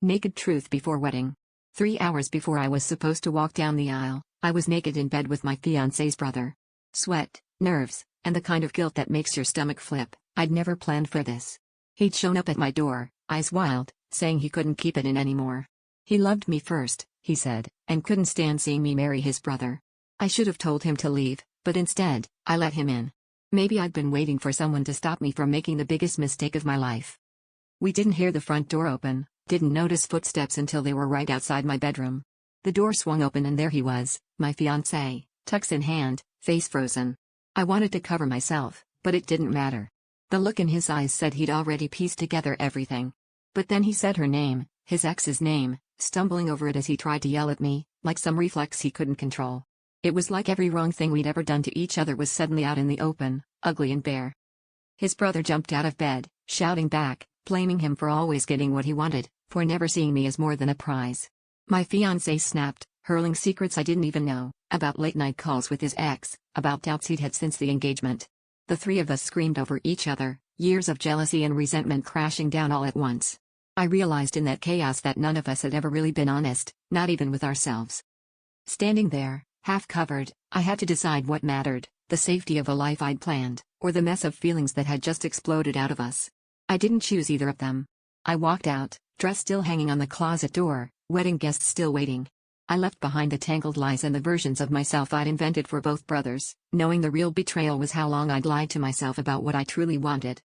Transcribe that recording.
Naked truth before wedding. 3 hours before I was supposed to walk down the aisle, I was naked in bed with my fiancé's brother. Sweat, nerves, and the kind of guilt that makes your stomach flip. I'd never planned for this. He'd shown up at my door, eyes wild, saying he couldn't keep it in anymore. He loved me first, he said, and couldn't stand seeing me marry his brother. I should have told him to leave, but instead, I let him in. Maybe I'd been waiting for someone to stop me from making the biggest mistake of my life. We didn't hear the front door open, didn't notice footsteps until they were right outside my bedroom. The door swung open and there he was, my fiancé, tux in hand, face frozen. I wanted to cover myself, but it didn't matter. The look in his eyes said he'd already pieced together everything. But then he said her name, his ex's name, stumbling over it as he tried to yell at me, like some reflex he couldn't control. It was like every wrong thing we'd ever done to each other was suddenly out in the open, ugly and bare. His brother jumped out of bed, shouting back, blaming him for always getting what he wanted, for never seeing me as more than a prize. My fiancé snapped, hurling secrets I didn't even know, about late-night calls with his ex, about doubts he'd had since the engagement. The three of us screamed over each other, years of jealousy and resentment crashing down all at once. I realized in that chaos that none of us had ever really been honest, not even with ourselves. Standing there, half covered, I had to decide what mattered, the safety of a life I'd planned, or the mess of feelings that had just exploded out of us. I didn't choose either of them. I walked out, dress still hanging on the closet door, wedding guests still waiting. I left behind the tangled lies and the versions of myself I'd invented for both brothers, knowing the real betrayal was how long I'd lied to myself about what I truly wanted.